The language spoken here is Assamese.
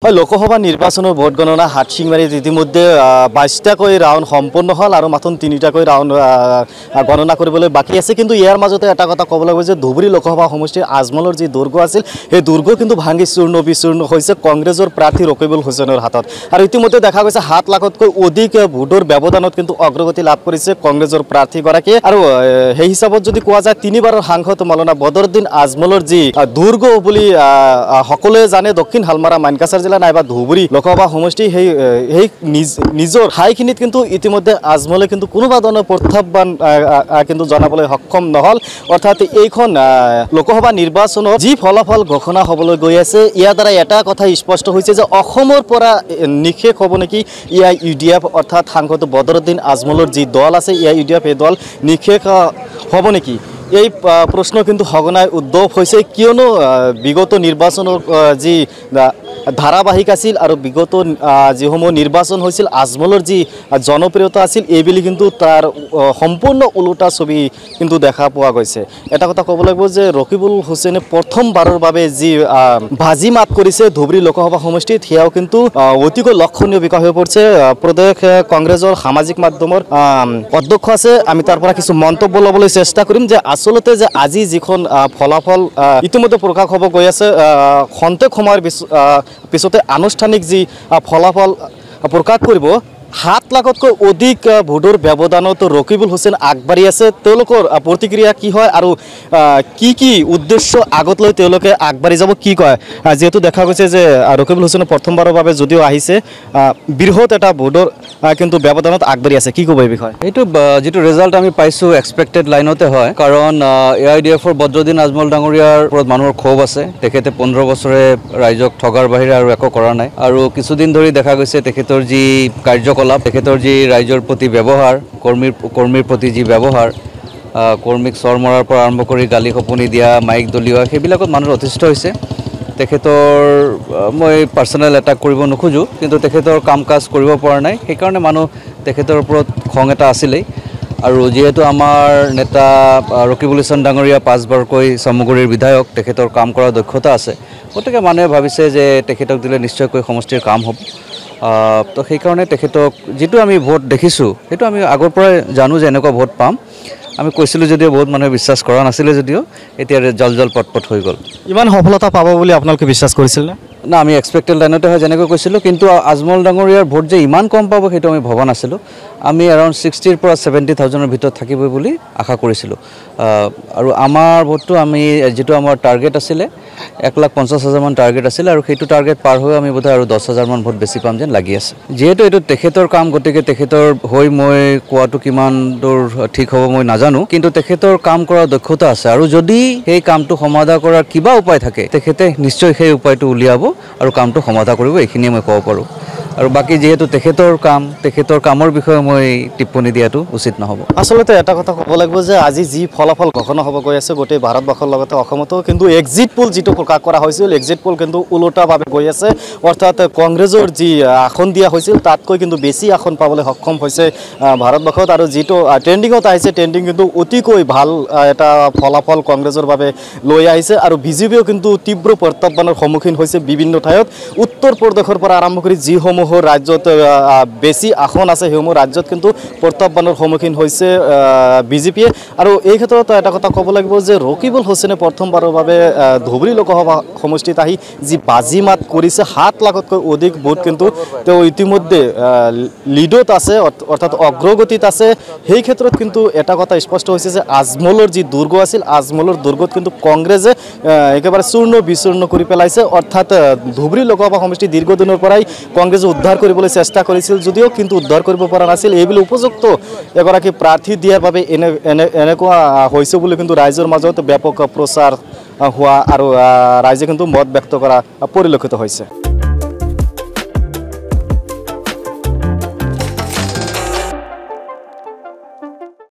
লোকসভা নিৰ্বাচনেৰ ভোট গণনা হাটশিংবাড়িত ইতিমধ্যে 22টাকৈ ৰাউন্ড সম্পূৰ্ণ হল আৰ মাত্ৰ 3টাকৈ ৰাউন্ড গণনা কৰিবলৈ বাকি আছে। কিন্তু ইয়াৰ মাজতে এটা কথা ক'ব লাগিব যে ধুবুৰী লোকসভা সমষ্টিৰ আজমলৰ যি দুৰ্গ আছিল সেই দুৰ্গ কিন্তু ভাঙি চূৰ্ণ বিচূৰ্ণ হৈছে কংগ্ৰেছৰ প্ৰাৰ্থী ৰকিবুল হুছেইনৰ হাতত। আৰু ইতিমধ্যে দেখা গৈছে 7 লাখতকৈ অধিক ভোটৰ ব্যৱধানত কিন্তু অগ্ৰগতি লাভ কৰিছে কংগ্ৰেছৰ প্ৰাৰ্থীগৰাকীয়ে। আৰু সেই হিচাপত যদি কোৱা যায় 3বাৰৰ সাংসদ মৌলানা বদৰুদ্দিন আজমলৰ যি দুৰ্গ বুলি সকলোৱে জানে দক্ষিণ হালমাৰা মানকাছাৰ জিলা নাইবা ধুবুৰী লোকসভা সমষ্টি সেই নিজৰ ঠাইখিনিত কিন্তু ইতিমধ্যে আজমলে কিন্তু কোনোবা ধৰণৰ প্ৰত্যাহ্বান কিন্তু জনাবলৈ সক্ষম নহল। অৰ্থাৎ এইখন লোকসভা নিৰ্বাচনত যি ফলাফল ঘোষণা হ'বলৈ গৈ আছে ইয়াৰ দ্বাৰা এটা কথা স্পষ্ট হৈছে যে অসমৰ পৰা নিষেধ হ'ব নেকি ইয়াৰ ইউডিএফ অৰ্থাৎ সাংসদ বদৰুদ্দিন আজমলৰ যি দল আছে ইয়াৰ ইউডিএফ এই দল নিষেধ হ'ব নেকি এই প্ৰশ্ন কিন্তু সঘনাই উদ্ভৱ হৈছে। কিয়নো বিগত নিৰ্বাচনৰ যি ধাৰাবাহিক আছিল আৰু বিগত যিসমূহ নিৰ্বাচন হৈছিল আজমলৰ যি জনপ্ৰিয়তা আছিল এইবুলি কিন্তু তাৰ সম্পূৰ্ণ ওলোটা ছবি কিন্তু দেখা পোৱা গৈছে। এটা কথা ক'ব লাগিব যে ৰকিবুল হুছেইনে প্ৰথমবাৰৰ বাবে যি ভাজি মাত কৰিছে ধুবুৰী লোকসভা সমষ্টিত সেয়াও কিন্তু অতিকৈ লক্ষণীয় বিষয় হৈ পৰিছে। প্ৰদেশ কংগ্ৰেছৰ সামাজিক মাধ্যমৰ অধ্যক্ষ আছে, আমি তাৰ পৰা কিছু মন্তব্য ল'বলৈ চেষ্টা কৰিম যে আচলতে যে আজি যিখন ফলাফল ইতিমধ্যে প্ৰকাশ হ'ব গৈ আছে খন্তেক সময়ৰ পিছতে আনুষ্ঠানিক যি ফলাফল প্ৰকাশ কৰিব 7 লাখতকৈ অধিক ভোটৰ ব্যৱধানত ৰকিবুল হুছেইন আগবাঢ়ি আছে। তেওঁলোকৰ প্ৰতিক্ৰিয়া কি হয় আৰু কি উদ্দেশ্য আগত লৈ তেওঁলোকে আগবাঢ়ি যাব কি কয়, যেহেতু দেখা গৈছে যে ৰকিবুল হুছেইনে প্ৰথমবাৰৰ বাবে যদিও আহিছে বৃহৎ এটা ভোটৰ কিন্তু ব্যৱধানত আগবাঢ়ি আছে, কি ক'ব এই বিষয়ে? এইটো যেটো ৰিজাল্ট আমি পাইছো এক্সপেক্টেড লাইনতে হয়, কাৰণ এআইডিএফৰ বদৰুদ্দিন আজমল ডাঙৰীয়াৰ ওপৰত মানুহৰ ক্ষোভ আছে। তেখেতে 15 বছৰে ৰাইজক ঠগাৰ বাহিৰে আৰু একো কৰা নাই আৰু কিছুদিন ধৰি দেখা গৈছে তেখেতৰ যি কাৰ্যকলাপ, তেখেতৰ যি ৰাইজৰ প্ৰতি ব্যৱহাৰ, কৰ্মীৰ প্ৰতি যি ব্যৱহাৰ, কৰ্মীক চৰ মৰাৰ পৰা আৰম্ভ কৰি গালি খপনি দিয়া, মাইক দলিওৱা, সেইবিলাকত মানুহ অতিষ্ঠ হৈছে। তেখেতৰ মই পাৰ্চনেল এটাক কৰিব নোখোজোঁ, কিন্তু তেখেতৰ কাম কাজ কৰিব পৰা নাই, সেইকাৰণে মানুহ তেখেতৰ ওপৰত খং এটা আছিলেই। আৰু যিহেতু আমাৰ নেতা ৰকিবুল হুছেইন ডাঙৰীয়া 5বাৰকৈ চামগুৰিৰ বিধায়ক, তেখেতৰ কাম কৰাৰ দক্ষতা আছে, গতিকে মানুহে ভাবিছে যে তেখেতক দিলে নিশ্চয়কৈ সমষ্টিৰ কাম হ'ব। তো সেইকাৰণে তেখেতক যিটো আমি ভোট দেখিছোঁ সেইটো আমি আগৰ পৰাই জানো যে এনেকুৱা ভোট পাম। আমি কৈছিলোঁ যদিও বহুত মানুহে বিশ্বাস কৰা নাছিলে, যদিও এতিয়া জল পটপট হৈ গ'ল। ইমান সফলতা পাব বুলি আপোনালোকে বিশ্বাস কৰিছিল নে? না, আমি এক্সপেক্টেড লাইনতে হয় যেনেকৈ কৈছিলোঁ, কিন্তু আজমল ডাঙৰীয়াৰ ভোট যে ইমান কম পাব সেইটো আমি ভবা নাছিলোঁ। আমি এৰাউণ্ড 60,000 পৰা 70,000ৰ ভিতৰত থাকিবই বুলি আশা কৰিছিলোঁ। আৰু আমাৰ ভোটটো আমি যিটো আমাৰ টাৰ্গেট আছিলে 1,50,000 মান টাৰ্গেট আছিলে, আৰু সেইটো টাৰ্গেট পাৰ হৈ আমি বোধহয় আৰু 10,000 মান ভোট বেছি পাম যেন লাগি আছে। যিহেতু এইটো তেখেতৰ কাম, গতিকে তেখেতৰ হৈ মই কোৱাটো কিমান দূৰ ঠিক হ'ব মই নাজানো, কিন্তু তেখেতৰ কাম কৰাৰ দক্ষতা আছে, আৰু যদি সেই কামটো সমাধা কৰাৰ কিবা উপায় থাকে তেখেতে নিশ্চয় সেই উপায়টো উলিয়াব আৰু কামটো সমাধা কৰিব, এইখিনিয়ে মই ক'ব পাৰোঁ। আৰু বাকী যিহেতু তেখেতৰ কামৰ বিষয়ে মই টিপ্পনী দিয়াটো উচিত নহ'ব। আচলতে এটা কথা ক'ব লাগিব যে আজি যি ফলাফল ঘোষণা হ'ব গৈ আছে গোটেই ভাৰতবৰ্ষৰ লগতে অসমতো কিন্তু এক্সিট পোল যিটো প্ৰকাশ কৰা হৈছিল, এক্সিট পোল কিন্তু ওলোটাভাৱে গৈ আছে। অৰ্থাৎ কংগ্ৰেছৰ যি আসন দিয়া হৈছিল তাতকৈ কিন্তু বেছি আসন পাবলৈ সক্ষম হৈছে ভাৰতবৰ্ষত। আৰু যিটো ট্ৰেণ্ডিঙত আহিছে, ট্ৰেণ্ডিং কিন্তু অতিকৈ ভাল এটা ফলাফল কংগ্ৰেছৰ বাবে লৈ আহিছে। আৰু বিজেপিয়েও কিন্তু তীব্ৰ প্ৰত্যাহ্বানৰ সন্মুখীন হৈছে বিভিন্ন ঠাইত। উত্তৰ প্ৰদেশৰ পৰা আৰম্ভ কৰি যিসমূহ ৰাজ্যত বেছি আসন আছে সেইসমূহ ৰাজ্যত কিন্তু প্ৰত্যাহ্বানৰ সন্মুখীন হৈছে বিজেপিয়ে। আৰু এই ক্ষেত্ৰত এটা কথা ক'ব লাগিব যে ৰকিবুল হুছেইনে প্ৰথমবাৰৰ বাবে ধুবুৰী লোকসভা সমষ্টিত আহি যি বাজি মাত কৰিছে 7 লাখতকৈ অধিক ভোট কিন্তু তেওঁ ইতিমধ্যে লিডত আছে, অৰ্থাৎ অগ্ৰগতিত আছে। সেই ক্ষেত্ৰত কিন্তু এটা কথা স্পষ্ট হৈছে যে আজমলৰ যি দুৰ্গ আছিল, আজমলৰ দুৰ্গত কিন্তু কংগ্ৰেছে একেবাৰে চূৰ্ণ বিচূৰ্ণ কৰি পেলাইছে। অৰ্থাৎ ধুবুৰী লোকসভা সমষ্টি দীৰ্ঘদিনৰ পৰাই কংগ্ৰেছে উদ্ধাৰ কৰিবলৈ চেষ্টা কৰিছিল যদিও কিন্তু উদ্ধাৰ কৰিব পৰা নাছিল। এইবুলি উপযুক্ত এগৰাকী প্ৰাৰ্থী দিয়াৰ বাবে এনেকুৱা হৈছে বুলি কিন্তু ৰাইজৰ মাজত ব্যাপক প্ৰচাৰ হোৱা আৰু ৰাইজে কিন্তু মত ব্যক্ত কৰা পৰিলক্ষিত হৈছে।